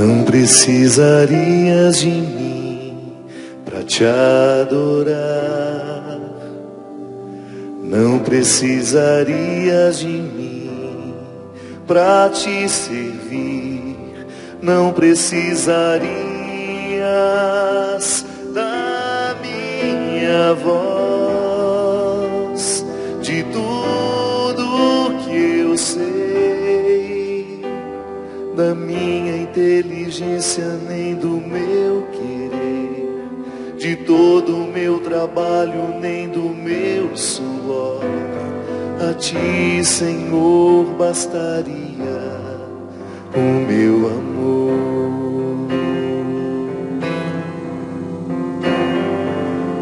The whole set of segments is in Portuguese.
Não precisarias de mim para te adorar. Não precisarias de mim para te servir. Não precisarias da minha voz, de tudo que eu sei, da minha inteligência nem do meu querer, de todo o meu trabalho nem do meu suor. A ti, Senhor, bastaria o meu amor.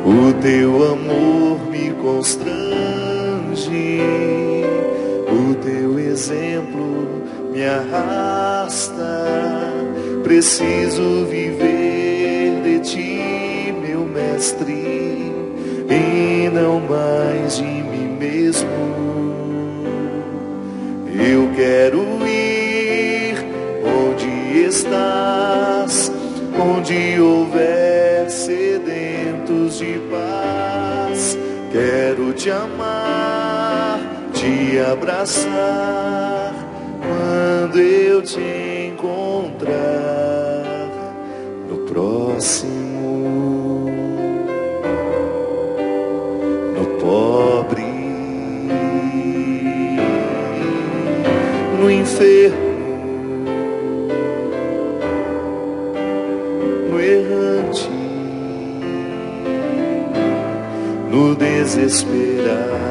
O teu amor me constrange, o teu exemplo me arrasta. Preciso viver de ti, meu mestre, e não mais de mim mesmo. Eu quero ir onde estás, onde houver sedentos de paz. Quero te amar, te abraçar, quando eu te encontrar no próximo, no pobre, no enfermo, no errante, no desesperado.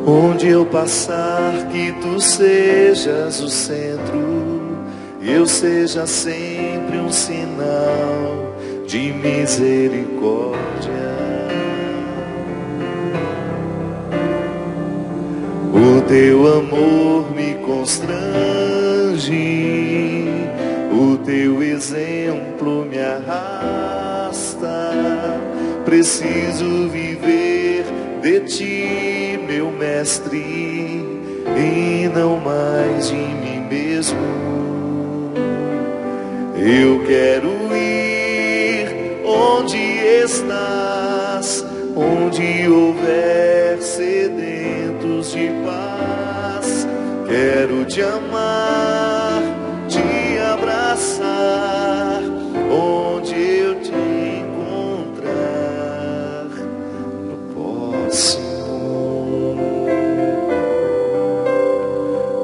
Onde eu passar, que tu sejas o centro, eu seja sempre um sinal de misericórdia. O teu amor me constrange, o teu exemplo me arrasta. Preciso viver de ti, meu mestre, e não mais de mim mesmo. Eu quero ir onde estás, onde houver sedentos de paz. Quero te amar, te abraçar, onde eu te encontrar no próximo,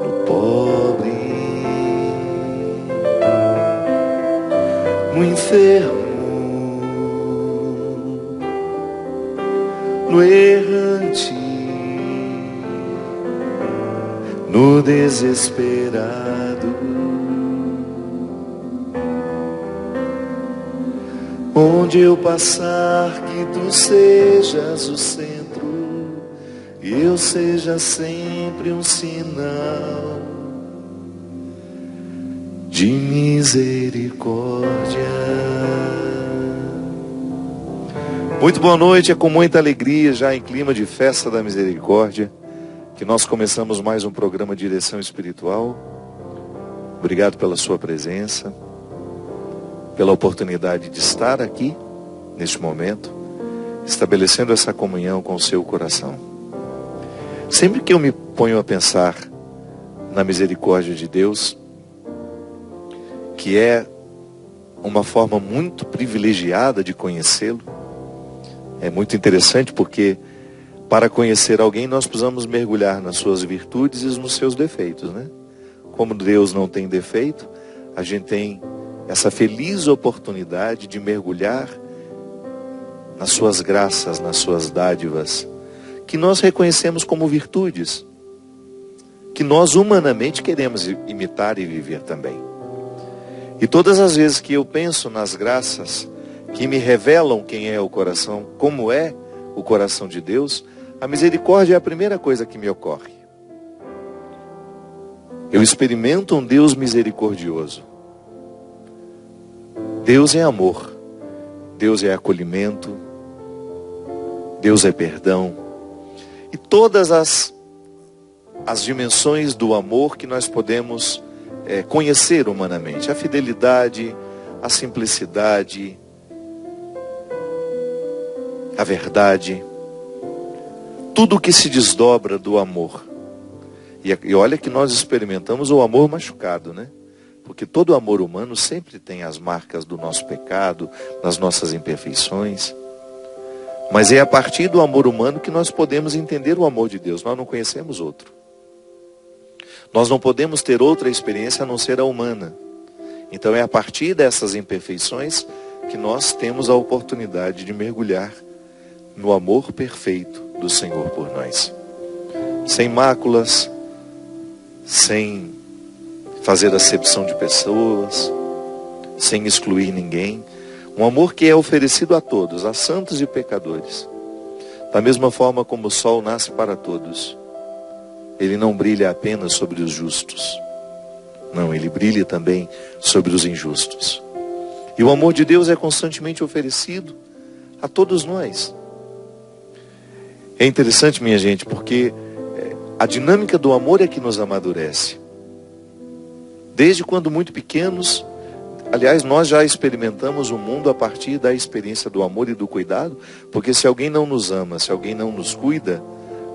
no pobre, no enfermo, no errante, no desesperado. Onde eu passar, que tu sejas o centro, e eu seja sempre um sinal de misericórdia. Muito boa noite, é com muita alegria, já em clima de festa da misericórdia, que nós começamos mais um programa Direção Espiritual. Obrigado pela sua presença, pela oportunidade de estar aqui, neste momento, estabelecendo essa comunhão com o seu coração. Sempre que eu me ponho a pensar na misericórdia de Deus, que é uma forma muito privilegiada de conhecê-lo, é muito interessante porque para conhecer alguém nós precisamos mergulhar nas suas virtudes e nos seus defeitos, né? Como Deus não tem defeito, a gente tem essa feliz oportunidade de mergulhar nas suas graças, nas suas dádivas, que nós reconhecemos como virtudes, que nós humanamente queremos imitar e viver também. E todas as vezes que eu penso nas graças que me revelam quem é o coração, como é o coração de Deus, a misericórdia é a primeira coisa que me ocorre. Eu experimento um Deus misericordioso. Deus é amor, Deus é acolhimento, Deus é perdão. E todas as as dimensões do amor que nós podemos conhecer humanamente. A fidelidade, a simplicidade, a verdade, tudo que se desdobra do amor. E olha que nós experimentamos o amor machucado, né? Porque todo amor humano sempre tem as marcas do nosso pecado, das nossas imperfeições. Mas é a partir do amor humano que nós podemos entender o amor de Deus. Nós não conhecemos outro. Nós não podemos ter outra experiência a não ser a humana. Então é a partir dessas imperfeições que nós temos a oportunidade de mergulhar no amor perfeito do Senhor por nós. Sem máculas, sem fazer acepção de pessoas, sem excluir ninguém. Um amor que é oferecido a todos, a santos e pecadores. Da mesma forma como o sol nasce para todos, ele não brilha apenas sobre os justos. Não, ele brilha também sobre os injustos. E o amor de Deus é constantemente oferecido a todos nós. É interessante, minha gente, porque a dinâmica do amor é que nos amadurece. Desde quando muito pequenos, aliás, nós já experimentamos o mundo a partir da experiência do amor e do cuidado, porque se alguém não nos ama, se alguém não nos cuida,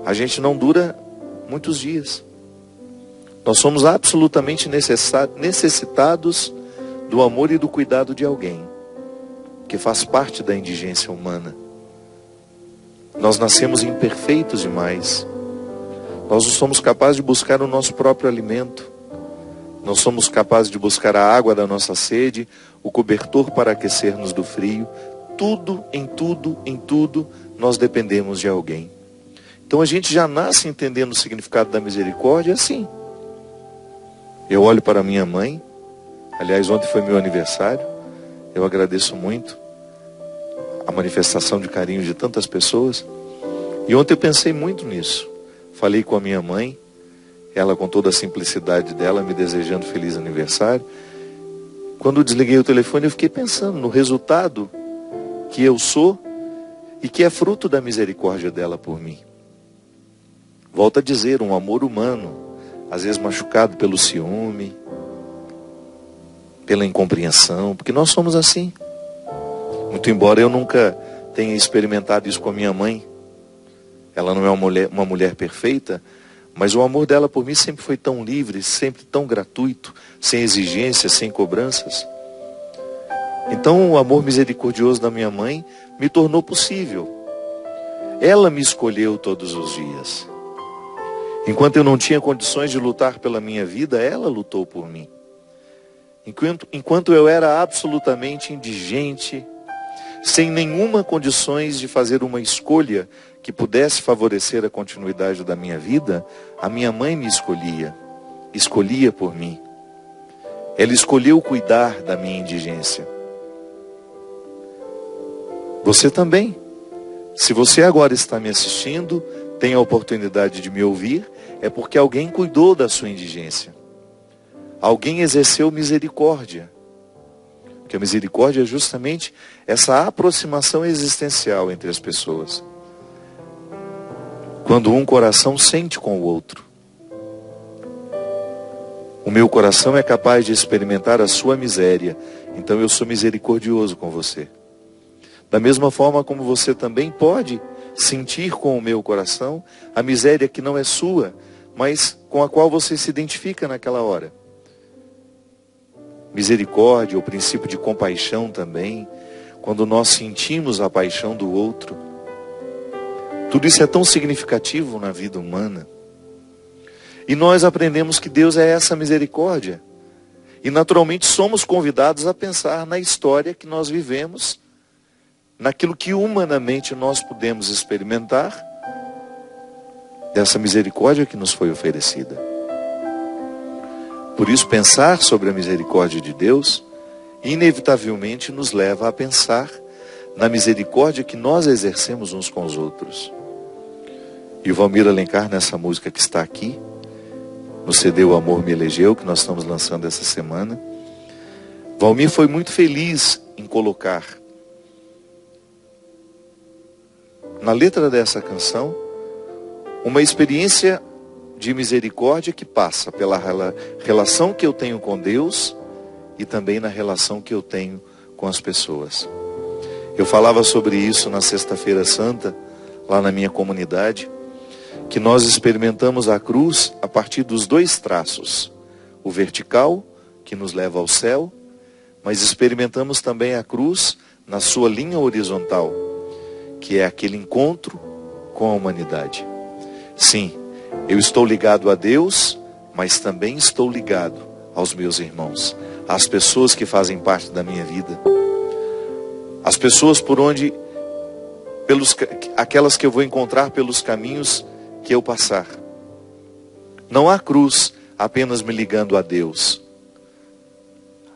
a gente não dura muitos dias. Nós somos absolutamente necessitados do amor e do cuidado de alguém, que faz parte da indigência humana. Nós nascemos imperfeitos demais. Nós não somos capazes de buscar o nosso próprio alimento. Não somos capazes de buscar a água da nossa sede, o cobertor para aquecer-nos do frio. Tudo, em tudo, nós dependemos de alguém. Então a gente já nasce entendendo o significado da misericórdia assim. Eu olho para minha mãe, aliás, ontem foi meu aniversário, eu agradeço muito a manifestação de carinho de tantas pessoas. E ontem eu pensei muito nisso. Falei com a minha mãe, ela com toda a simplicidade dela, me desejando feliz aniversário. Quando eu desliguei o telefone, eu fiquei pensando no resultado que eu sou e que é fruto da misericórdia dela por mim. Volto a dizer, um amor humano, às vezes machucado pelo ciúme, pela incompreensão, porque nós somos assim. Muito embora eu nunca tenha experimentado isso com a minha mãe, ela não é uma mulher perfeita, mas o amor dela por mim sempre foi tão livre, sempre tão gratuito, sem exigências, sem cobranças. Então o amor misericordioso da minha mãe me tornou possível. Ela me escolheu todos os dias. Enquanto eu não tinha condições de lutar pela minha vida, ela lutou por mim. Enquanto eu era absolutamente indigente, sem nenhuma condições de fazer uma escolha que pudesse favorecer a continuidade da minha vida, a minha mãe me escolhia por mim. Ela escolheu cuidar da minha indigência. Você também. Se você agora está me assistindo, tem a oportunidade de me ouvir, é porque alguém cuidou da sua indigência. Alguém exerceu misericórdia. Porque a misericórdia é justamente essa aproximação existencial entre as pessoas. Quando um coração sente com o outro. O meu coração é capaz de experimentar a sua miséria, então eu sou misericordioso com você. Da mesma forma como você também pode sentir com o meu coração a miséria que não é sua, mas com a qual você se identifica naquela hora. Misericórdia, o princípio de compaixão também, quando nós sentimos a paixão do outro. Tudo isso é tão significativo na vida humana. E nós aprendemos que Deus é essa misericórdia. E naturalmente somos convidados a pensar na história que nós vivemos, naquilo que humanamente nós podemos experimentar, dessa misericórdia que nos foi oferecida. Por isso, pensar sobre a misericórdia de Deus, inevitavelmente nos leva a pensar na misericórdia que nós exercemos uns com os outros. E o Valmir Alencar, nessa música que está aqui, no CD O Amor Me Elegeu, que nós estamos lançando essa semana, Valmir foi muito feliz em colocar na letra dessa canção uma experiência de misericórdia que passa pela relação que eu tenho com Deus e também na relação que eu tenho com as pessoas. Eu falava sobre isso na Sexta-feira Santa, lá na minha comunidade, que nós experimentamos a cruz a partir dos dois traços. O vertical, que nos leva ao céu, mas experimentamos também a cruz na sua linha horizontal, que é aquele encontro com a humanidade. Sim, eu estou ligado a Deus, mas também estou ligado aos meus irmãos, às pessoas que fazem parte da minha vida, as pessoas por onde, aquelas que eu vou encontrar pelos caminhos que eu passar. Não há cruz apenas me ligando a Deus.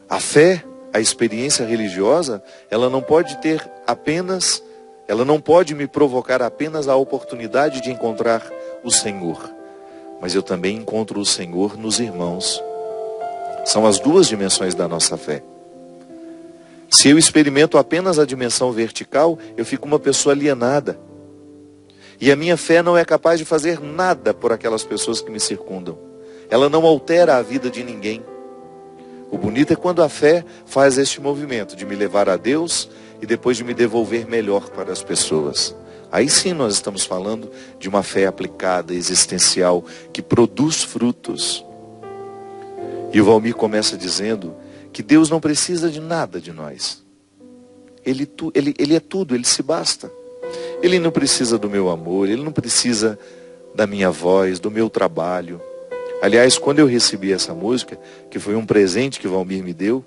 A fé, a experiência religiosa, ela não pode me provocar apenas a oportunidade de encontrar o Senhor, mas eu também encontro o Senhor nos irmãos. São as duas dimensões da nossa fé. Se eu experimento apenas a dimensão vertical, eu fico uma pessoa alienada. E a minha fé não é capaz de fazer nada por aquelas pessoas que me circundam. Ela não altera a vida de ninguém. O bonito é quando a fé faz este movimento de me levar a Deus e depois de me devolver melhor para as pessoas. Aí sim nós estamos falando de uma fé aplicada, existencial, que produz frutos. E o Valmir começa dizendo que Deus não precisa de nada de nós. Ele é tudo, Ele se basta. Ele não precisa do meu amor, Ele não precisa da minha voz, do meu trabalho. Aliás, quando eu recebi essa música, que foi um presente que o Valmir me deu,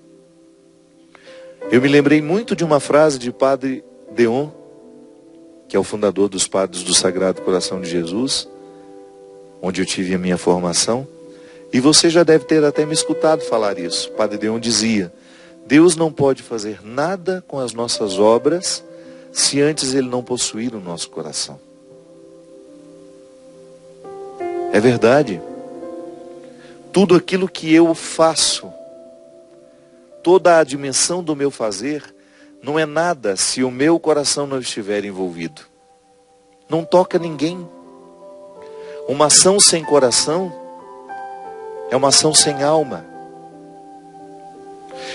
eu me lembrei muito de uma frase de Padre Deon, que é o fundador dos Padres do Sagrado Coração de Jesus, onde eu tive a minha formação. E você já deve ter até me escutado falar isso. Padre Deon dizia: Deus não pode fazer nada com as nossas obras se antes Ele não possuir o nosso coração. É verdade. Tudo aquilo que eu faço, toda a dimensão do meu fazer, não é nada se o meu coração não estiver envolvido. Não toca ninguém. Uma ação sem coração é uma ação sem alma.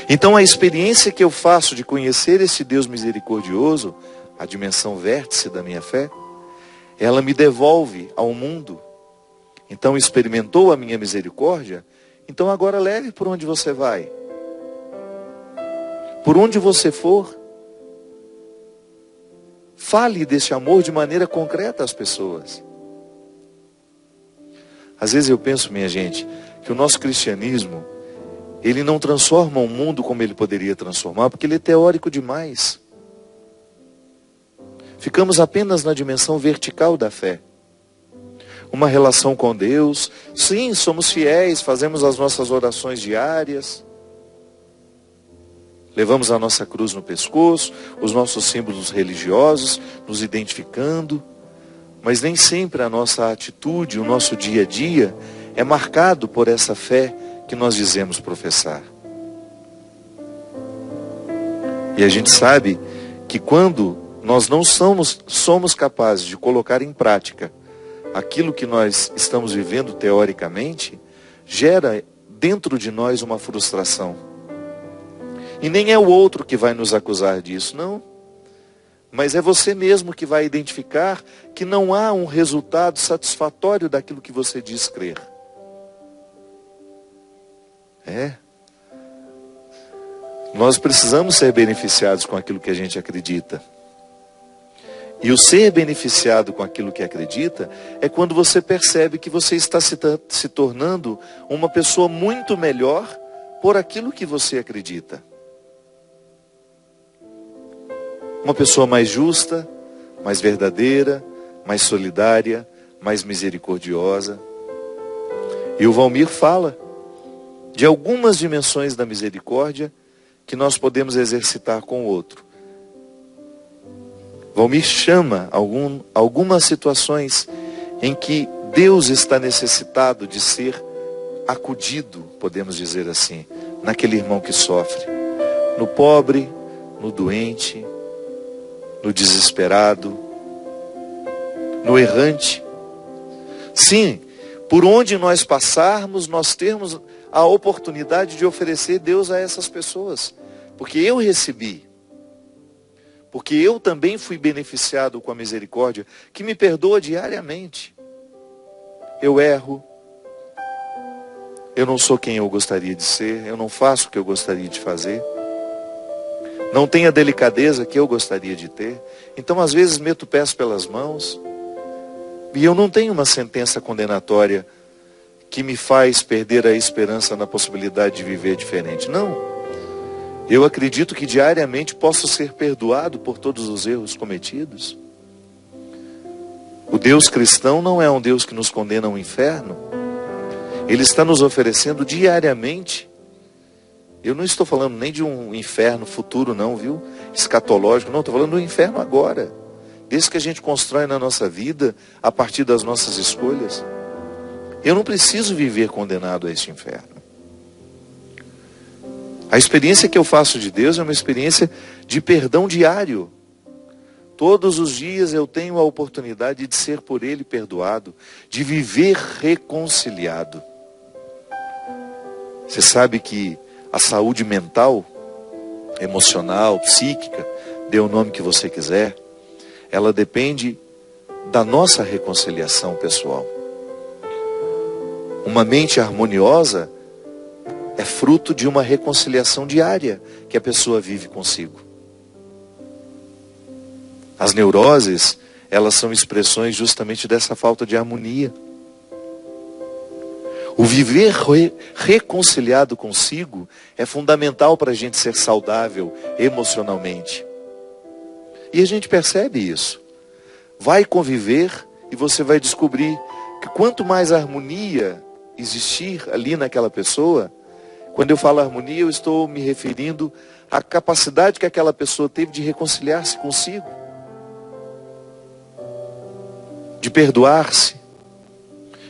Então a experiência que eu faço de conhecer esse Deus misericordioso, a dimensão vértice da minha fé, ela me devolve ao mundo. Então experimentou a minha misericórdia, então agora leve por onde você vai. Por onde você for, fale desse amor de maneira concreta às pessoas. Às vezes eu penso, minha gente, que o nosso cristianismo, ele não transforma o mundo como ele poderia transformar, porque ele é teórico demais. Ficamos apenas na dimensão vertical da fé. Uma relação com Deus, sim, somos fiéis, fazemos as nossas orações diárias, levamos a nossa cruz no pescoço, os nossos símbolos religiosos, nos identificando, mas nem sempre a nossa atitude, o nosso dia a dia é marcado por essa fé que nós dizemos professar. E a gente sabe que quando nós não somos capazes de colocar em prática aquilo que nós estamos vivendo teoricamente, gera dentro de nós uma frustração. E nem é o outro que vai nos acusar disso, não. Mas é você mesmo que vai identificar que não há um resultado satisfatório daquilo que você diz crer. Nós precisamos ser beneficiados com aquilo que a gente acredita. E o ser beneficiado com aquilo que acredita é quando você percebe que você está se tornando uma pessoa muito melhor por aquilo que você acredita. Uma pessoa mais justa, mais verdadeira, mais solidária, mais misericordiosa. E o Valmir fala de algumas dimensões da misericórdia que nós podemos exercitar com o outro. Valmir chama algumas situações em que Deus está necessitado de ser acudido, podemos dizer assim, naquele irmão que sofre, no pobre, no doente, no desesperado, no errante. Sim, Por onde nós passarmos, nós temos a oportunidade de oferecer Deus a essas pessoas. Porque eu recebi. Porque eu também fui beneficiado com a misericórdia, que me perdoa diariamente. Eu erro. Eu não sou quem eu gostaria de ser. Eu não faço o que eu gostaria de fazer. Não tenho a delicadeza que eu gostaria de ter. Então, às vezes, meto o pé pelas mãos. E eu não tenho uma sentença condenatória que me faz perder a esperança na possibilidade de viver diferente. Não. Eu acredito que diariamente posso ser perdoado por todos os erros cometidos. O Deus cristão não é um Deus que nos condena ao inferno. Ele está nos oferecendo diariamente. Eu não estou falando nem de um inferno futuro não, viu? Escatológico, não. Estou falando do inferno agora. Desse que a gente constrói na nossa vida a partir das nossas escolhas. Eu não preciso viver condenado a este inferno. A experiência que eu faço de Deus é uma experiência de perdão diário. Todos os dias eu tenho a oportunidade de ser por Ele perdoado, de viver reconciliado. Você sabe que a saúde mental, emocional, psíquica, dê o nome que você quiser, ela depende da nossa reconciliação pessoal. Uma mente harmoniosa é fruto de uma reconciliação diária que a pessoa vive consigo. As neuroses, elas são expressões justamente dessa falta de harmonia. O viver reconciliado consigo é fundamental para a gente ser saudável emocionalmente. E a gente percebe isso. Vai conviver e você vai descobrir que quanto mais harmonia existir ali naquela pessoa, quando eu falo harmonia, eu estou me referindo à capacidade que aquela pessoa teve de reconciliar-se consigo, de perdoar-se,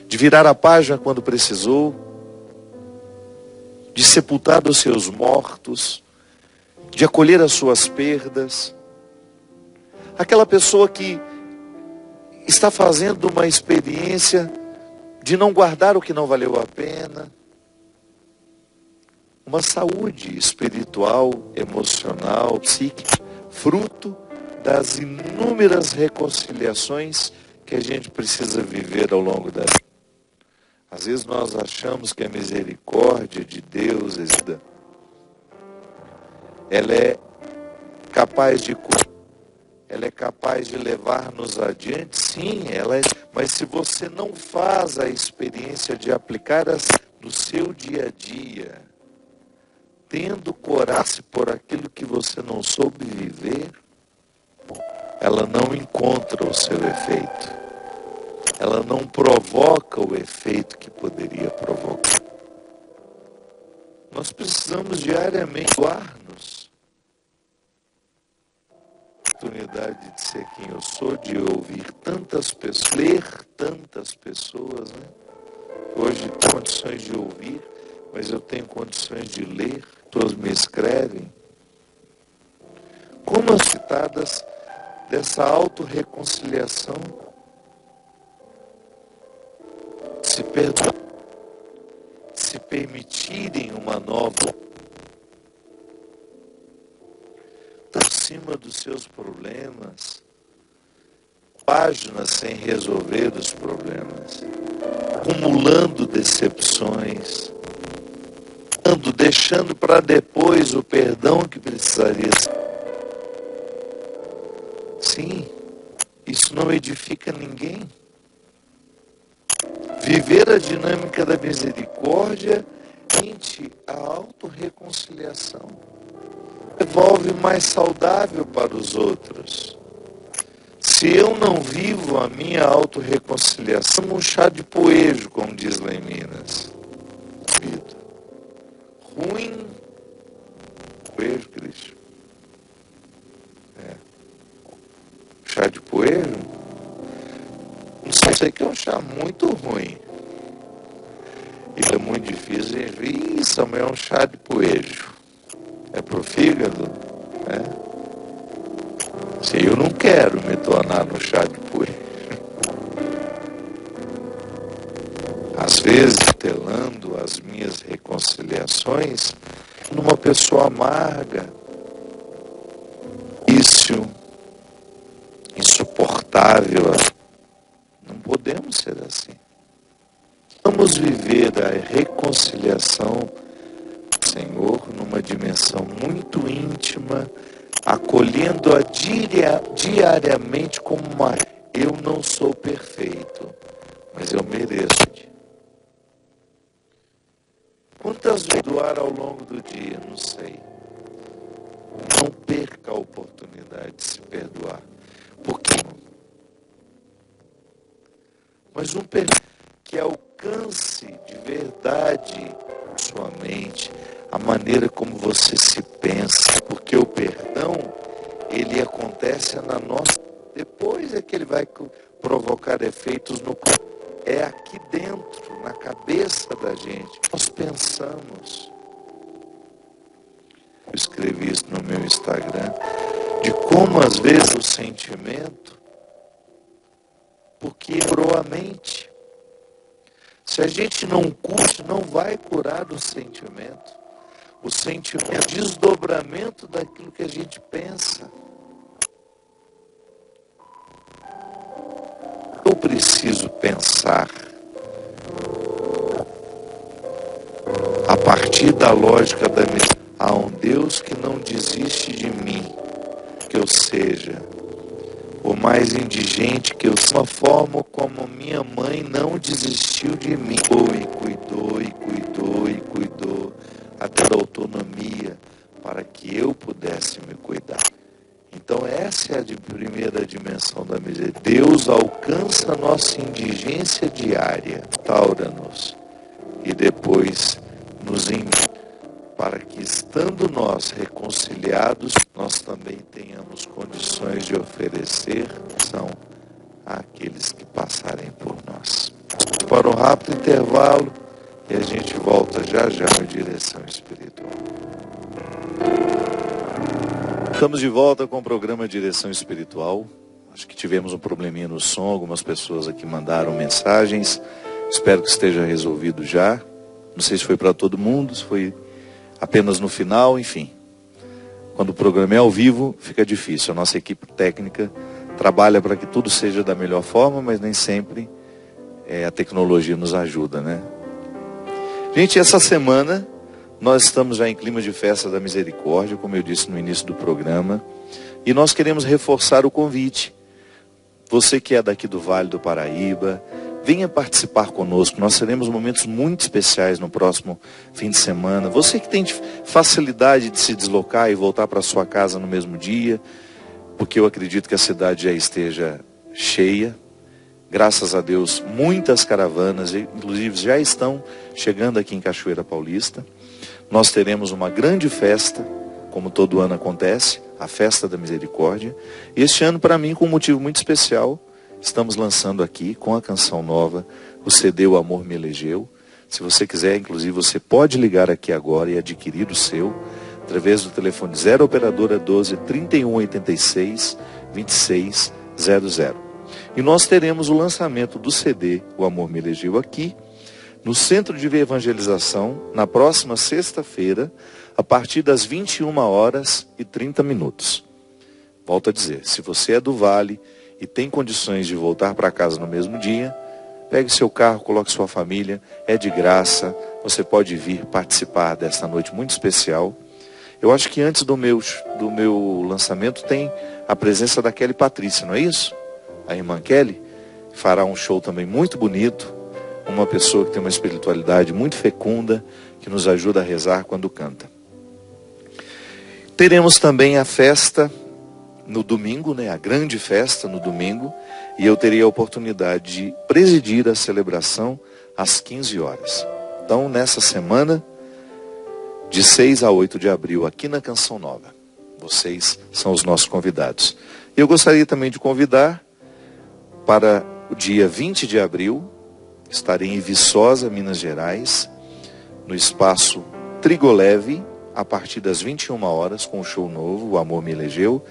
de virar a página quando precisou, de sepultar os seus mortos, de acolher as suas perdas. Aquela pessoa que está fazendo uma experiência de não guardar o que não valeu a pena. Uma saúde espiritual, emocional, psíquica, fruto das inúmeras reconciliações que a gente precisa viver ao longo da vida. Às vezes nós achamos que a misericórdia de Deus, ela é capaz de curar. Ela é capaz de levar-nos adiante, sim, mas se você não faz a experiência de aplicar no seu dia a dia, tendo coragem por aquilo que você não soube viver, ela não encontra o seu efeito. Ela não provoca o efeito que poderia provocar. Nós precisamos diariamente doar-nos. Oportunidade de ser quem eu sou, de ouvir tantas pessoas, ler tantas pessoas, né? Hoje tenho condições de ouvir, mas eu tenho condições de ler, todos me escrevem. Como as citadas dessa autorreconciliação, se perdoar, se permitirem uma nova acima dos seus problemas, páginas sem resolver os problemas, acumulando decepções, deixando para depois o perdão que precisaria ser. Sim, isso não edifica ninguém. Viver a dinâmica da misericórdia mente a autorreconciliação. Devolve mais saudável para os outros. Se eu não vivo a minha autorreconciliação, um chá de poejo, como diz lá em Minas. Vida. Ruim. Poejo, Cristo. Chá de poejo? Não sei que é um chá muito ruim. Isso é muito difícil. Isso é um chá de poejo. É pro fígado, né? Se eu não quero me tornar no chá de poejo. vezes telando as minhas reconciliações numa pessoa amarga, difícil, insuportável. Não podemos ser assim. Vamos viver a reconciliação, Senhor, numa dimensão muito íntima, acolhendo-a diariamente como uma... Eu não sou perfeito, mas eu mereço. Quantas vezes doar ao longo do dia? Não sei. Não perca a oportunidade de se perdoar. Porque... Mas que alcance de verdade sua mente, a maneira como você se pensa, porque o perdão, ele acontece na nossa... Depois é que ele vai provocar efeitos no corpo. É aqui dentro, na cabeça da gente. Nós pensamos. Eu escrevi isso no meu Instagram, de como às vezes o sentimento, porque quebrou a mente. Se a gente não cura, não vai curar o sentimento. O sentimento é o desdobramento daquilo que a gente pensa. Eu preciso pensar a partir da lógica da minha... Há um Deus que não desiste de mim, que eu seja o mais indigente que eu sou, uma forma como minha mãe não desistiu de mim, cuidou, até a autonomia, para que eu pudesse me cuidar. Então essa é a primeira dimensão da misericórdia. Deus alcança a nossa indigência diária, restaura-nos e depois nos envia, para que, estando nós reconciliados, nós também tenhamos condições de oferecer àqueles que passarem por nós. Para um rápido intervalo e a gente volta já em direção espiritual. Estamos de volta com o programa Direção Espiritual. Acho que tivemos um probleminha no som, algumas pessoas aqui mandaram mensagens. Espero que esteja resolvido já. Não sei se foi para todo mundo, se foi apenas no final, enfim. Quando o programa é ao vivo, fica difícil. A nossa equipe técnica trabalha para que tudo seja da melhor forma, mas nem sempre a tecnologia nos ajuda, né? Gente, essa semana nós estamos já em clima de festa da misericórdia, como eu disse no início do programa, e nós queremos reforçar o convite. Você que é daqui do Vale do Paraíba, venha participar conosco. Nós teremos momentos muito especiais no próximo fim de semana. Você que tem facilidade de se deslocar e voltar para sua casa no mesmo dia, porque eu acredito que a cidade já esteja cheia. Graças a Deus, muitas caravanas, inclusive, já estão chegando aqui em Cachoeira Paulista. Nós teremos uma grande festa, como todo ano acontece, a Festa da Misericórdia. E este ano, para mim, com um motivo muito especial, estamos lançando aqui, com a canção nova, o CD O Amor Me Elegeu. Se você quiser, inclusive, você pode ligar aqui agora e adquirir o seu, através do telefone 0 Operadora 12 3186 2600. E nós teremos o lançamento do CD O Amor Me Elegeu aqui, no Centro de Evangelização, na próxima sexta-feira, a partir das 21h30. Volto a dizer, se você é do Vale e tem condições de voltar para casa no mesmo dia, pegue seu carro, coloque sua família, é de graça, você pode vir participar desta noite muito especial. Eu acho que antes do meu lançamento tem a presença da Kelly Patrícia, não é isso? A irmã Kelly fará um show também muito bonito, uma pessoa que tem uma espiritualidade muito fecunda, que nos ajuda a rezar quando canta. Teremos também a festa no domingo, né? A grande festa no domingo, e eu terei a oportunidade de presidir a celebração às 15 horas. Então, nessa semana, de 6 a 8 de abril, aqui na Canção Nova, vocês são os nossos convidados. E eu gostaria também de convidar para o dia 20 de abril, estarei em Viçosa, Minas Gerais, no espaço Trigoleve, a partir das 21 horas, com o show novo, O Amor Me Elegeu.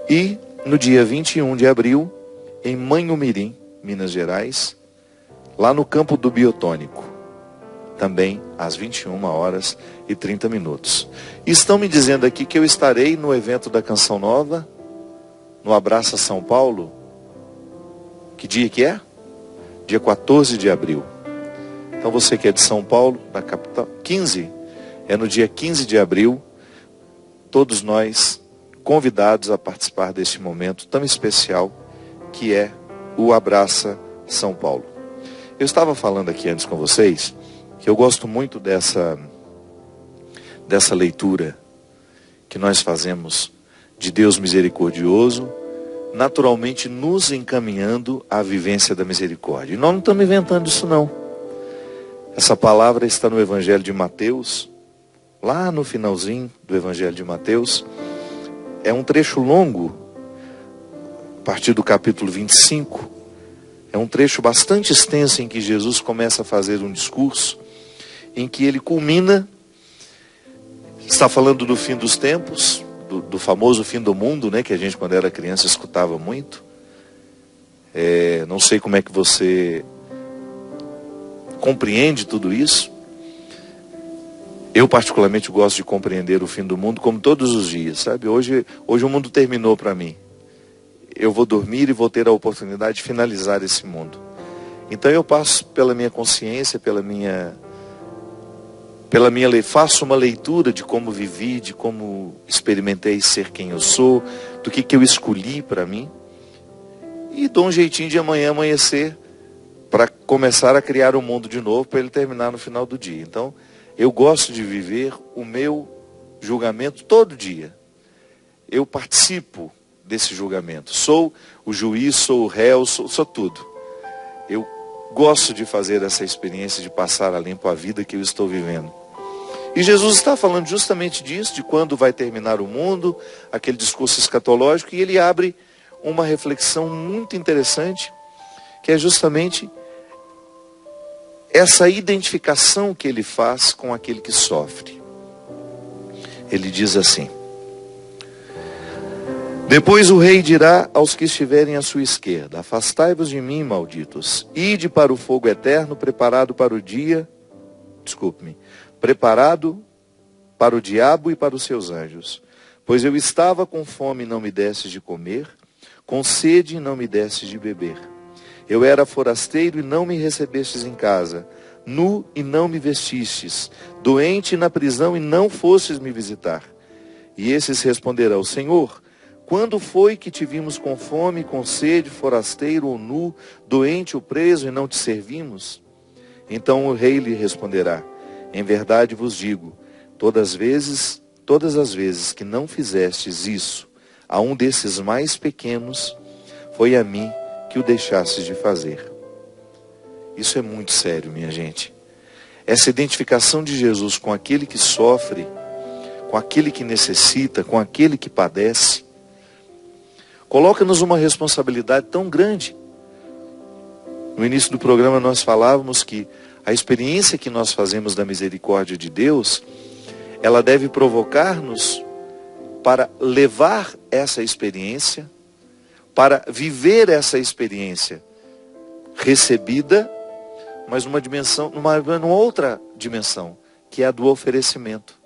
E no dia 21 de abril, em Manhumirim, Minas Gerais, lá no campo do Biotônico, também às 21h30. Estão me dizendo aqui que eu estarei no evento da Canção Nova, no Abraça São Paulo. Que dia que é? Dia 14 de abril. Então você que é de São Paulo, da capital, é no dia 15 de abril, todos nós convidados a participar deste momento tão especial que é o Abraça São Paulo. Eu estava falando aqui antes com vocês que eu gosto muito dessa leitura que nós fazemos de Deus misericordioso, naturalmente nos encaminhando à vivência da misericórdia. E nós não estamos inventando isso não. Essa palavra está no Evangelho de Mateus, lá no finalzinho do Evangelho de Mateus. É um trecho longo, a partir do capítulo 25. É um trecho bastante extenso em que Jesus começa a fazer um discurso, em que ele culmina, está falando do fim dos tempos, do famoso fim do mundo, né, que a gente quando era criança escutava muito. Não sei como é que você compreende tudo isso. Eu particularmente gosto de compreender o fim do mundo como todos os dias, sabe? Hoje o mundo terminou para mim. Eu vou dormir e vou ter a oportunidade de finalizar esse mundo. Então eu passo pela minha consciência, faço uma leitura de como vivi, de como experimentei ser quem eu sou, do que eu escolhi para mim, e dou um jeitinho de amanhã amanhecer para começar a criar um mundo de novo, para ele terminar no final do dia. Então, eu gosto de viver o meu julgamento todo dia. Eu participo desse julgamento. Sou o juiz, sou o réu, sou tudo. Eu gosto de fazer essa experiência de passar a limpo a vida que eu estou vivendo. E Jesus está falando justamente disso, de quando vai terminar o mundo, aquele discurso escatológico, e ele abre uma reflexão muito interessante, que é justamente essa identificação que ele faz com aquele que sofre. Ele diz assim: depois o rei dirá aos que estiverem à sua esquerda: afastai-vos de mim, malditos, ide para o fogo eterno, preparado para o diabo e para os seus anjos. Pois eu estava com fome e não me destes de comer, com sede e não me destes de beber. Eu era forasteiro e não me recebestes em casa, nu e não me vestistes, doente na prisão e não fostes me visitar. E esses responderão: Senhor, quando foi que te vimos com fome, com sede, forasteiro ou nu, doente ou preso e não te servimos? Então o rei lhe responderá: em verdade vos digo, todas as vezes que não fizestes isso a um desses mais pequenos, foi a mim que o deixastes de fazer. Isso é muito sério, minha gente. Essa identificação de Jesus com aquele que sofre, com aquele que necessita, com aquele que padece, coloca-nos uma responsabilidade tão grande. No início do programa nós falávamos que a experiência que nós fazemos da misericórdia de Deus, ela deve provocar-nos para levar essa experiência, para viver essa experiência recebida, mas numa outra dimensão, que é a do oferecimento.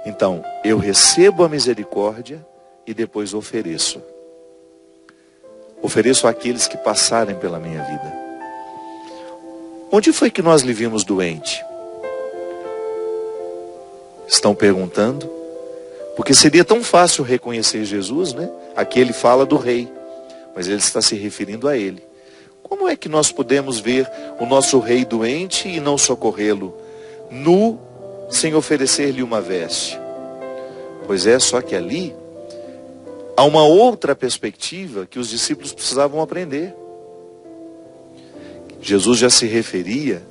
Então, eu recebo a misericórdia e depois ofereço. Ofereço àqueles que passarem pela minha vida. Onde foi que nós lhe vimos doente? Estão perguntando? Porque seria tão fácil reconhecer Jesus, né? Aqui ele fala do rei, mas ele está se referindo a ele. Como é que nós podemos ver o nosso rei doente e não socorrê-lo, nu, sem oferecer-lhe uma veste? Pois é, só que ali há uma outra perspectiva que os discípulos precisavam aprender. Jesus já se referia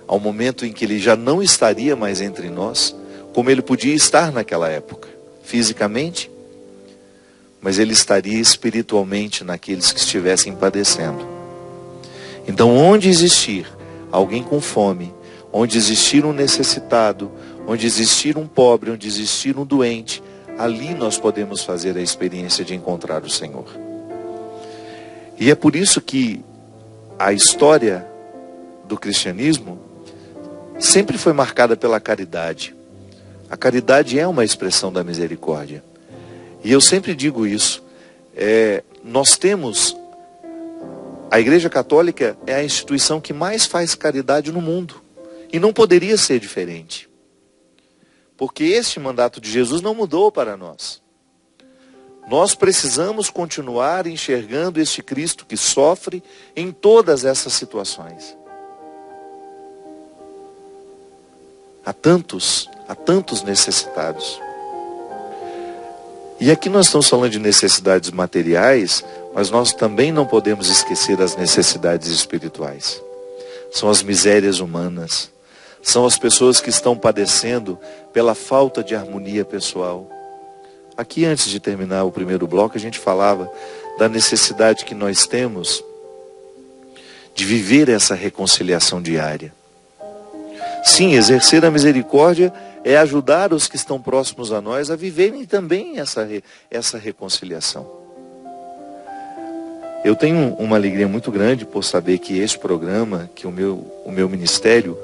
ao momento em que ele já não estaria mais entre nós, como ele podia estar naquela época, fisicamente, mas ele estaria espiritualmente naqueles que estivessem padecendo. Então, onde existir alguém com fome, onde existir um necessitado, onde existir um pobre, onde existir um doente, ali nós podemos fazer a experiência de encontrar o Senhor. E é por isso que a história do cristianismo sempre foi marcada pela caridade. A caridade é uma expressão da misericórdia. E eu sempre digo isso. Nós temos... A Igreja Católica é a instituição que mais faz caridade no mundo. E não poderia ser diferente. Porque este mandato de Jesus não mudou para nós. Nós precisamos continuar enxergando este Cristo que sofre em todas essas situações. Há tantos necessitados. E aqui nós estamos falando de necessidades materiais, mas nós também não podemos esquecer as necessidades espirituais. São as misérias humanas. São as pessoas que estão padecendo pela falta de harmonia pessoal. Aqui, antes de terminar o primeiro bloco, a gente falava da necessidade que nós temos de viver essa reconciliação diária. Sim, exercer a misericórdia é ajudar os que estão próximos a nós a viverem também essa reconciliação. Eu tenho uma alegria muito grande por saber que este programa, que o meu ministério,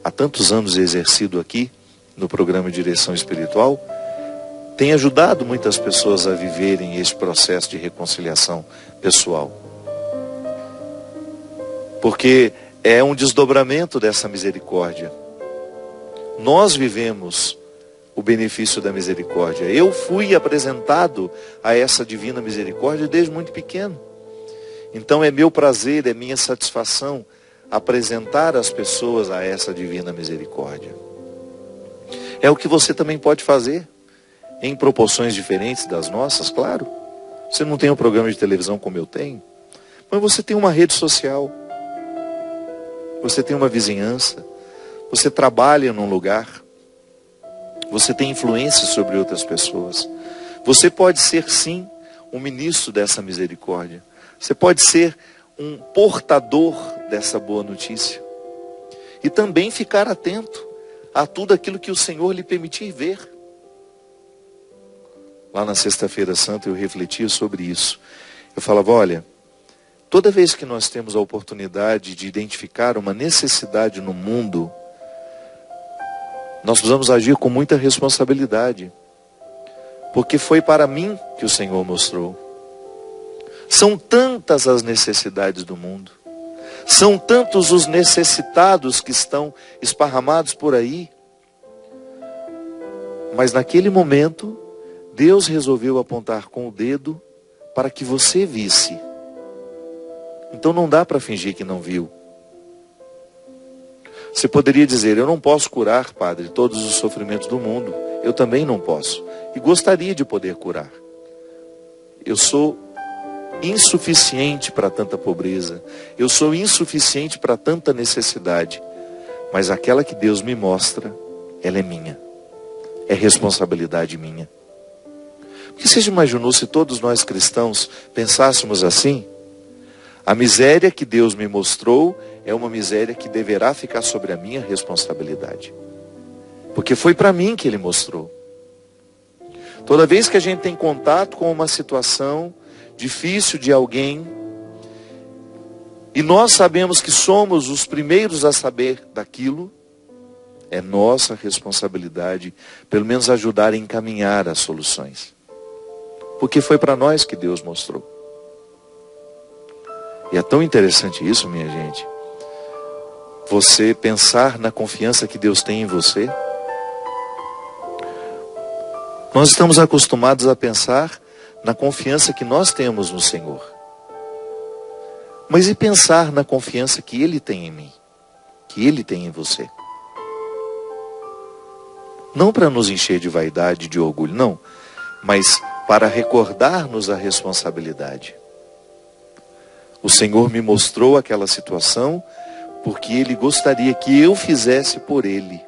há tantos anos exercido aqui, no programa Direção Espiritual, tem ajudado muitas pessoas a viverem esse processo de reconciliação pessoal. Porque é um desdobramento dessa misericórdia. Nós vivemos o benefício da misericórdia. Eu fui apresentado a essa divina misericórdia desde muito pequeno. Então é meu prazer, é minha satisfação apresentar as pessoas a essa divina misericórdia. É o que você também pode fazer, em proporções diferentes das nossas, claro. Você não tem um programa de televisão como eu tenho, mas você tem uma rede social, você tem uma vizinhança, você trabalha num lugar, você tem influência sobre outras pessoas. Você pode ser, sim, um ministro dessa misericórdia. Você pode ser um portador dessa boa notícia. E também ficar atento a tudo aquilo que o Senhor lhe permitir ver. Lá na Sexta-feira Santa eu refletia sobre isso. Eu falava, olha, toda vez que nós temos a oportunidade de identificar uma necessidade no mundo, nós precisamos agir com muita responsabilidade. Porque foi para mim que o Senhor mostrou. São tantas as necessidades do mundo. São tantos os necessitados que estão esparramados por aí. Mas naquele momento, Deus resolveu apontar com o dedo para que você visse. Então não dá para fingir que não viu. Você poderia dizer, eu não posso curar, Padre, todos os sofrimentos do mundo. Eu também não posso. E gostaria de poder curar. Eu sou insuficiente para tanta pobreza. Eu sou insuficiente para tanta necessidade. Mas aquela que Deus me mostra, ela é minha. É responsabilidade minha. Porque você já imaginou se todos nós cristãos pensássemos assim? A miséria que Deus me mostrou é uma miséria que deverá ficar sobre a minha responsabilidade. Porque foi para mim que Ele mostrou. Toda vez que a gente tem contato com uma situação difícil de alguém, e nós sabemos que somos os primeiros a saber daquilo, é nossa responsabilidade, pelo menos ajudar a encaminhar as soluções. Porque foi para nós que Deus mostrou. E é tão interessante isso, minha gente. Você pensar na confiança que Deus tem em você. Nós estamos acostumados a pensar na confiança que nós temos no Senhor. Mas e pensar na confiança que Ele tem em mim? Que Ele tem em você? Não para nos encher de vaidade, de orgulho, não. Mas para recordar-nos a responsabilidade. O Senhor me mostrou aquela situação porque Ele gostaria que eu fizesse por Ele.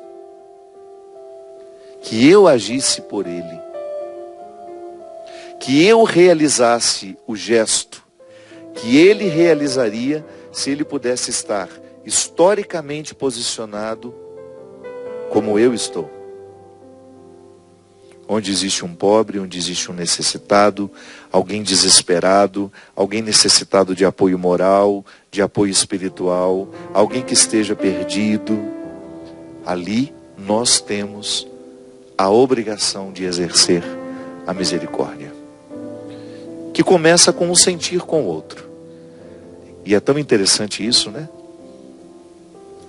Que eu agisse por Ele. Que eu realizasse o gesto que Ele realizaria se Ele pudesse estar historicamente posicionado como eu estou. Onde existe um pobre, onde existe um necessitado, alguém desesperado, alguém necessitado de apoio moral, de apoio espiritual, alguém que esteja perdido, ali nós temos a obrigação de exercer a misericórdia, que começa com um sentir com o outro. E é tão interessante isso, né?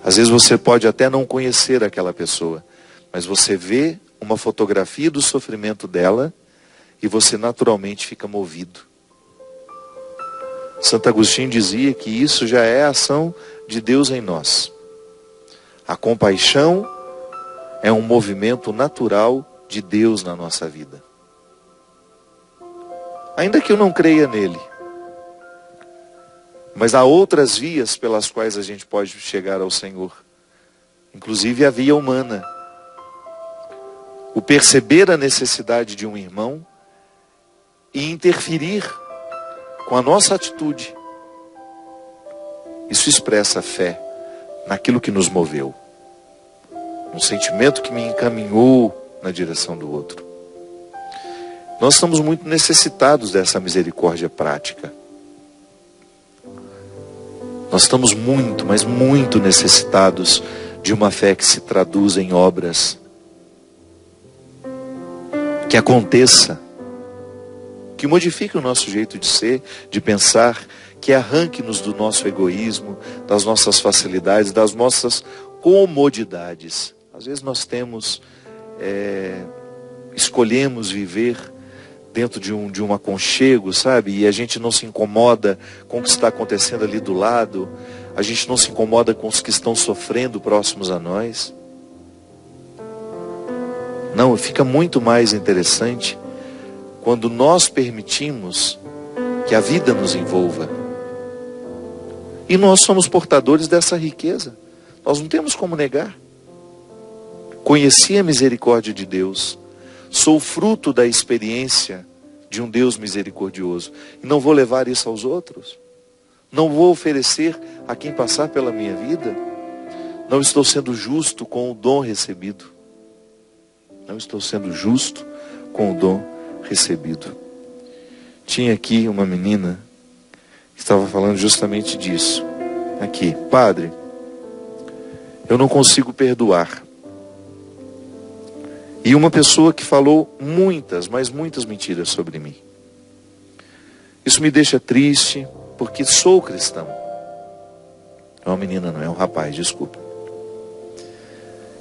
Às vezes você pode até não conhecer aquela pessoa, mas você vê uma fotografia do sofrimento dela e você naturalmente fica movido. Santo Agostinho dizia que isso já é a ação de Deus em nós. A compaixão é um movimento natural de Deus na nossa vida. Ainda que eu não creia nele, mas há outras vias pelas quais a gente pode chegar ao Senhor, inclusive a via humana. O perceber a necessidade de um irmão e interferir com a nossa atitude. Isso expressa fé naquilo que nos moveu. Um sentimento que me encaminhou na direção do outro. Nós estamos muito necessitados dessa misericórdia prática. Nós estamos muito, mas muito necessitados de uma fé que se traduz em obras. Que aconteça, que modifique o nosso jeito de ser, de pensar, que arranque-nos do nosso egoísmo, das nossas facilidades, das nossas comodidades. Às vezes nós escolhemos viver dentro de um aconchego, sabe? E a gente não se incomoda com o que está acontecendo ali do lado, a gente não se incomoda com os que estão sofrendo próximos a nós. Não, fica muito mais interessante quando nós permitimos que a vida nos envolva. E nós somos portadores dessa riqueza. Nós não temos como negar. Conheci a misericórdia de Deus. Sou fruto da experiência de um Deus misericordioso. E não vou levar isso aos outros. Não vou oferecer a quem passar pela minha vida. Não estou sendo justo com o dom recebido. Não estou sendo justo com o dom recebido. Tinha aqui uma menina que estava falando justamente disso. Aqui, padre, eu não consigo perdoar. E uma pessoa que falou muitas, mas muitas mentiras sobre mim. Isso me deixa triste, porque sou cristão. É uma menina, não é um rapaz, desculpa.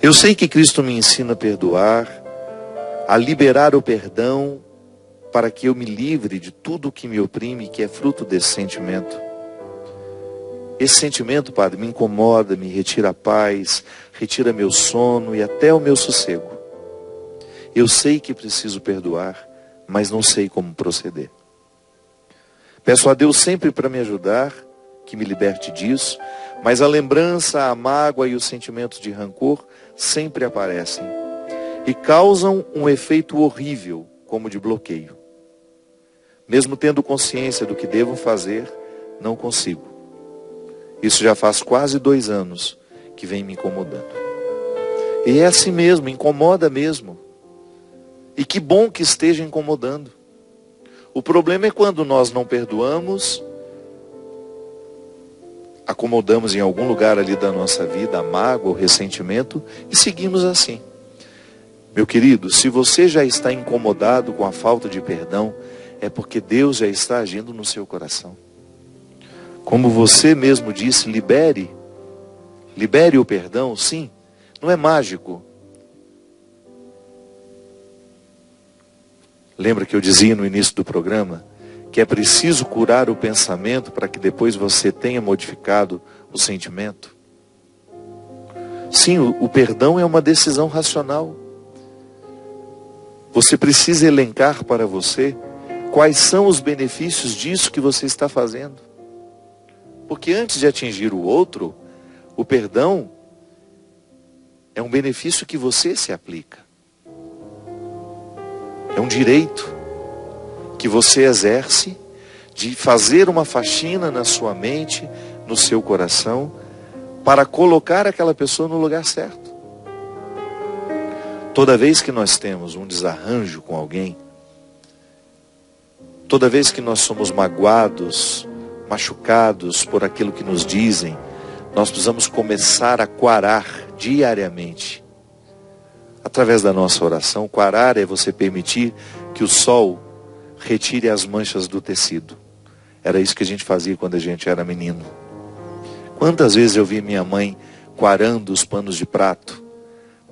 Eu sei que Cristo me ensina a perdoar, a liberar o perdão, para que eu me livre de tudo que me oprime, que é fruto desse sentimento. Esse sentimento, padre, me incomoda, me retira a paz, retira meu sono e até o meu sossego. Eu sei que preciso perdoar, mas não sei como proceder. Peço a Deus sempre para me ajudar, que me liberte disso, mas a lembrança, a mágoa e os sentimentos de rancor sempre aparecem e causam um efeito horrível, como de bloqueio. Mesmo tendo consciência do que devo fazer, não consigo. Isso já faz quase 2 anos que vem me incomodando. E é assim mesmo, incomoda mesmo. E que bom que esteja incomodando. O problema é quando nós não perdoamos, acomodamos em algum lugar ali da nossa vida a mágoa, o ressentimento e seguimos assim. Meu querido, se você já está incomodado com a falta de perdão, é porque Deus já está agindo no seu coração. Como você mesmo disse, libere o perdão, sim, não é mágico. Lembra que eu dizia no início do programa que é preciso curar o pensamento para que depois você tenha modificado o sentimento? Sim, o perdão é uma decisão racional. Você precisa elencar para você quais são os benefícios disso que você está fazendo. Porque antes de atingir o outro, o perdão é um benefício que você se aplica. É um direito que você exerce de fazer uma faxina na sua mente, no seu coração, para colocar aquela pessoa no lugar certo. Toda vez que nós temos um desarranjo com alguém, toda vez que nós somos magoados, machucados por aquilo que nos dizem, nós precisamos começar a quarar diariamente. Através da nossa oração, quarar é você permitir que o sol retire as manchas do tecido. Era isso que a gente fazia quando a gente era menino. Quantas vezes eu vi minha mãe quarando os panos de prato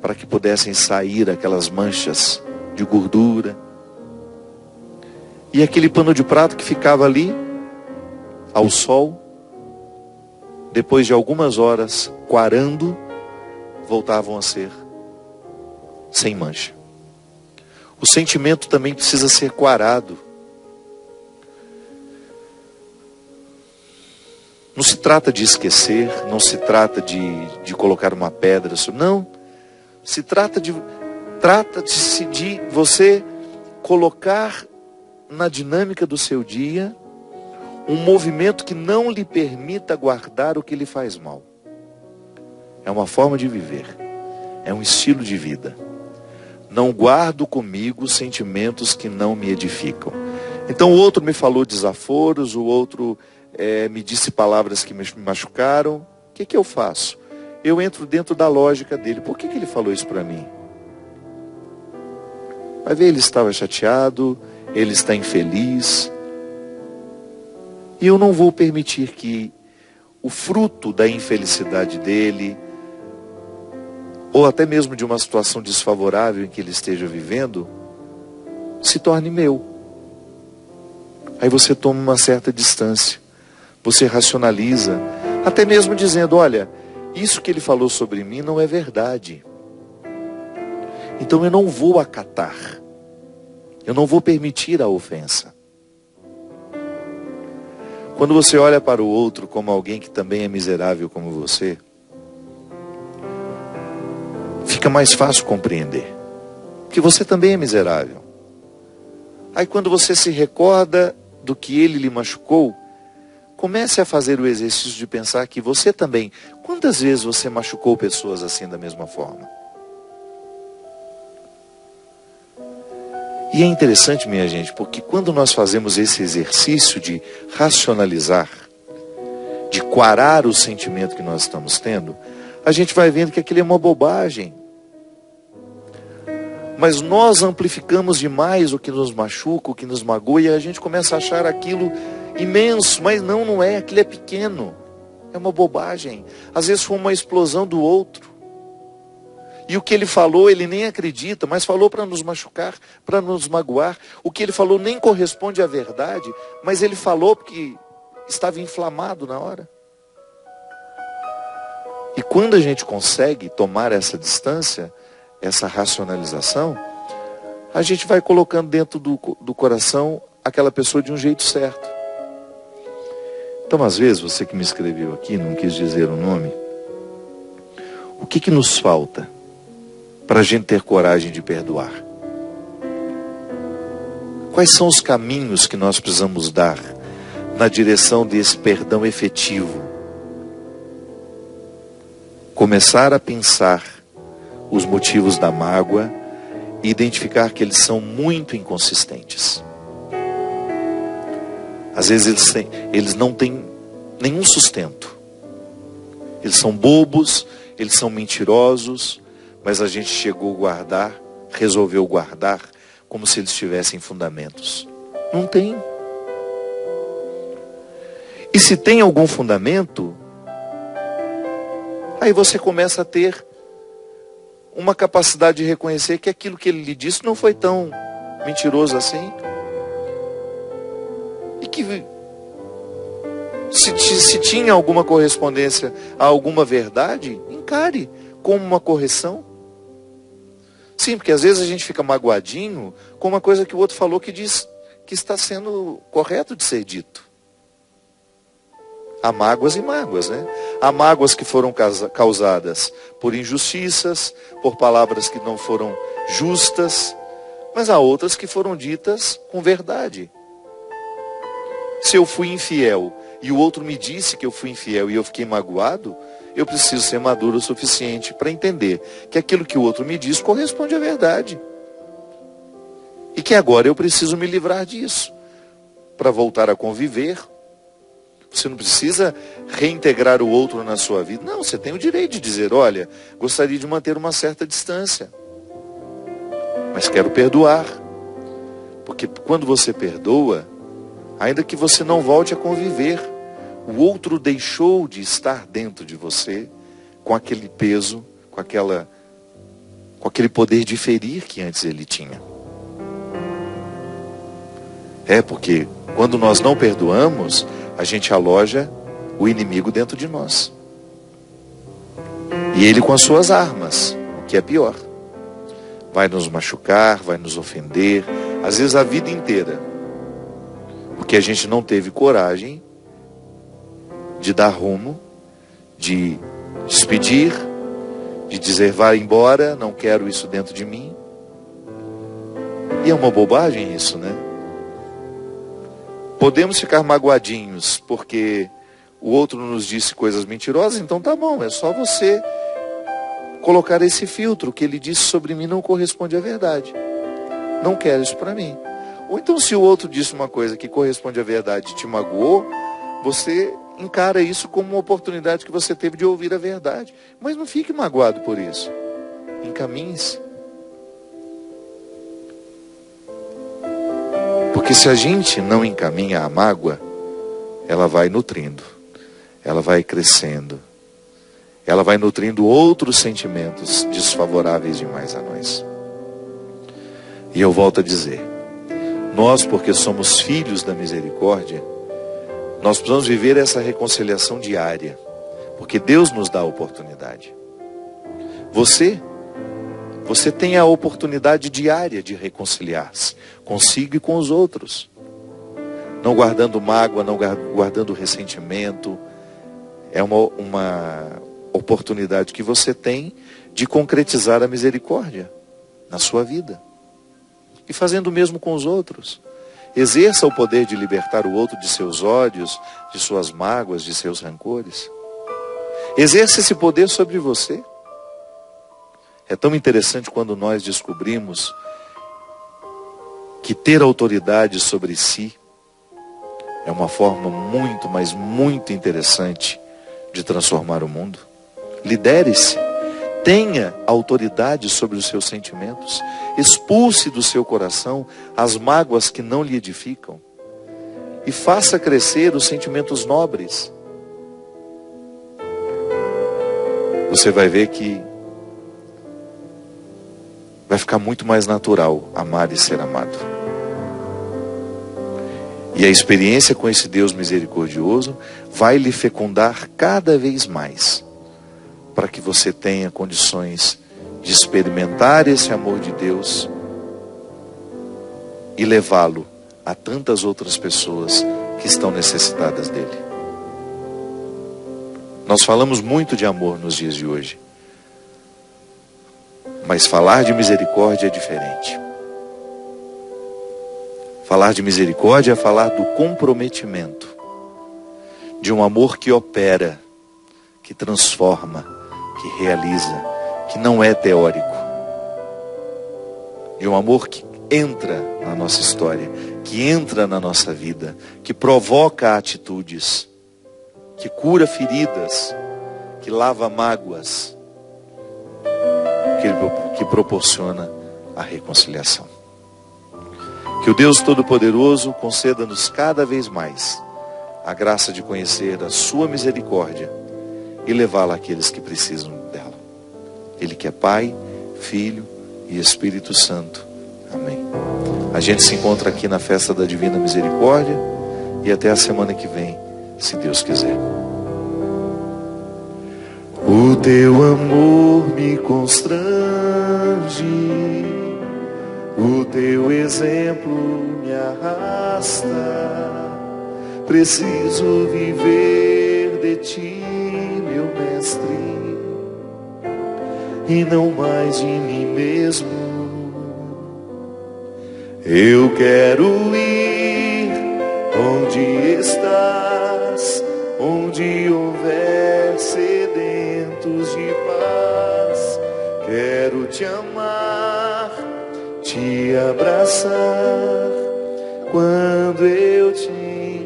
para que pudessem sair aquelas manchas de gordura. E aquele pano de prato que ficava ali, ao sol, depois de algumas horas quarando, voltavam a ser sem mancha. O sentimento também precisa ser quarado. Não se trata de esquecer, não se trata de colocar uma pedra sobre. Não. Se trata-se de você colocar na dinâmica do seu dia um movimento que não lhe permita guardar o que lhe faz mal. É uma forma de viver. É um estilo de vida. Não guardo comigo sentimentos que não me edificam. Então o outro me falou desaforos, o outro me disse palavras que me machucaram. O que eu faço? Eu entro dentro da lógica dele. Por que ele falou isso para mim? Vai ver, ele estava chateado, ele está infeliz. E eu não vou permitir que o fruto da infelicidade dele, ou até mesmo de uma situação desfavorável em que ele esteja vivendo, se torne meu. Aí você toma uma certa distância. Você racionaliza, até mesmo dizendo, olha, isso que ele falou sobre mim não é verdade. Então eu não vou acatar. Eu não vou permitir a ofensa. Quando você olha para o outro como alguém que também é miserável como você, fica mais fácil compreender que você também é miserável. Aí quando você se recorda do que ele lhe machucou, comece a fazer o exercício de pensar que você também, quantas vezes você machucou pessoas assim da mesma forma? E é interessante, minha gente, porque quando nós fazemos esse exercício de racionalizar, de quarar o sentimento que nós estamos tendo, a gente vai vendo que aquilo é uma bobagem. Mas nós amplificamos demais o que nos machuca, o que nos magoa, e a gente começa a achar aquilo imenso, mas não é, aquilo é pequeno, é uma bobagem. Às vezes foi uma explosão do outro, e o que ele falou ele nem acredita, mas falou para nos machucar, para nos magoar. O que ele falou nem corresponde à verdade, mas ele falou porque estava inflamado na hora. E quando a gente consegue tomar essa distância, essa racionalização, a gente vai colocando dentro do coração aquela pessoa de um jeito certo. Então, às vezes, você que me escreveu aqui, não quis dizer o nome, o que nos falta para a gente ter coragem de perdoar? Quais são os caminhos que nós precisamos dar na direção desse perdão efetivo? Começar a pensar os motivos da mágoa e identificar que eles são muito inconsistentes. Às vezes eles não têm nenhum sustento. Eles são bobos, eles são mentirosos, mas a gente resolveu guardar como se eles tivessem fundamentos. Não tem. E se tem algum fundamento, aí você começa a ter uma capacidade de reconhecer que aquilo que ele lhe disse não foi tão mentiroso assim. E que se tinha alguma correspondência a alguma verdade, encare como uma correção. Sim, porque às vezes a gente fica magoadinho com uma coisa que o outro falou que diz que está sendo correto de ser dito. Há mágoas e mágoas, né? Há mágoas que foram causadas por injustiças, por palavras que não foram justas, mas há outras que foram ditas com verdade. Se eu fui infiel e o outro me disse que eu fui infiel e eu fiquei magoado, eu preciso ser maduro o suficiente para entender que aquilo que o outro me diz corresponde à verdade. E que agora eu preciso me livrar disso, para voltar a conviver. Você não precisa reintegrar o outro na sua vida. Não, você tem o direito de dizer, olha, gostaria de manter uma certa distância, mas quero perdoar. Porque quando você perdoa, ainda que você não volte a conviver, o outro deixou de estar dentro de você com aquele peso, com aquele poder de ferir que antes ele tinha. Porque quando nós não perdoamos, a gente aloja o inimigo dentro de nós. E ele com as suas armas, o que é pior. Vai nos machucar, vai nos ofender, às vezes a vida inteira. Porque a gente não teve coragem de dar rumo, de despedir, de dizer, vá embora, não quero isso dentro de mim. E é uma bobagem isso, né? Podemos ficar magoadinhos porque o outro nos disse coisas mentirosas, então tá bom, é só você colocar esse filtro, o que ele disse sobre mim não corresponde à verdade. Não quero isso para mim. Ou então se o outro disse uma coisa que corresponde à verdade e te magoou, você encara isso como uma oportunidade que você teve de ouvir a verdade. Mas não fique magoado por isso. Encaminhe-se. Porque se a gente não encaminha a mágoa, ela vai nutrindo, ela vai crescendo, ela vai nutrindo outros sentimentos desfavoráveis demais a nós. E eu volto a dizer, nós, porque somos filhos da misericórdia, nós precisamos viver essa reconciliação diária, porque Deus nos dá a oportunidade. Você tem a oportunidade diária de reconciliar-se consigo e com os outros. Não guardando mágoa, não guardando ressentimento. É uma oportunidade que você tem de concretizar a misericórdia na sua vida. E fazendo o mesmo com os outros. Exerça o poder de libertar o outro de seus ódios, de suas mágoas, de seus rancores. Exerça esse poder sobre você. É tão interessante quando nós descobrimos que ter autoridade sobre si é uma forma muito, mas muito interessante de transformar o mundo. Lidere-se, tenha autoridade sobre os seus sentimentos, expulse do seu coração as mágoas que não lhe edificam e faça crescer os sentimentos nobres. Você vai ver que vai ficar muito mais natural amar e ser amado. E a experiência com esse Deus misericordioso vai lhe fecundar cada vez mais, para que você tenha condições de experimentar esse amor de Deus e levá-lo a tantas outras pessoas que estão necessitadas dele. Nós falamos muito de amor nos dias de hoje. Mas falar de misericórdia é diferente. Falar de misericórdia é falar do comprometimento, de um amor que opera, que transforma, que realiza, que não é teórico. De um amor que entra na nossa história, que entra na nossa vida, que provoca atitudes, que cura feridas, que lava mágoas, que proporciona a reconciliação. Que o Deus Todo-Poderoso conceda-nos cada vez mais a graça de conhecer a sua misericórdia e levá-la àqueles que precisam dela. Ele que é Pai, Filho e Espírito Santo. Amém. A gente se encontra aqui na festa da Divina Misericórdia e até a semana que vem, se Deus quiser. O teu amor me constrange, o teu exemplo me arrasta. Preciso viver de ti, meu mestre, e não mais de mim mesmo. Eu quero ir onde estás, onde houver sedento. momentos de paz. Quero te amar, te abraçar, quando eu te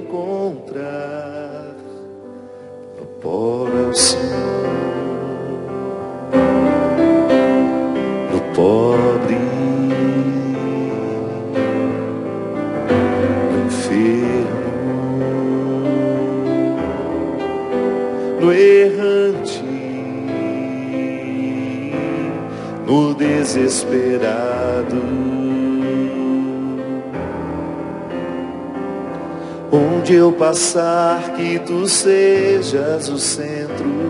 encontrar. No pó é o Senhor, no pobre, no enfermo, no errante, no desesperado. Onde eu passar, que tu sejas o centro.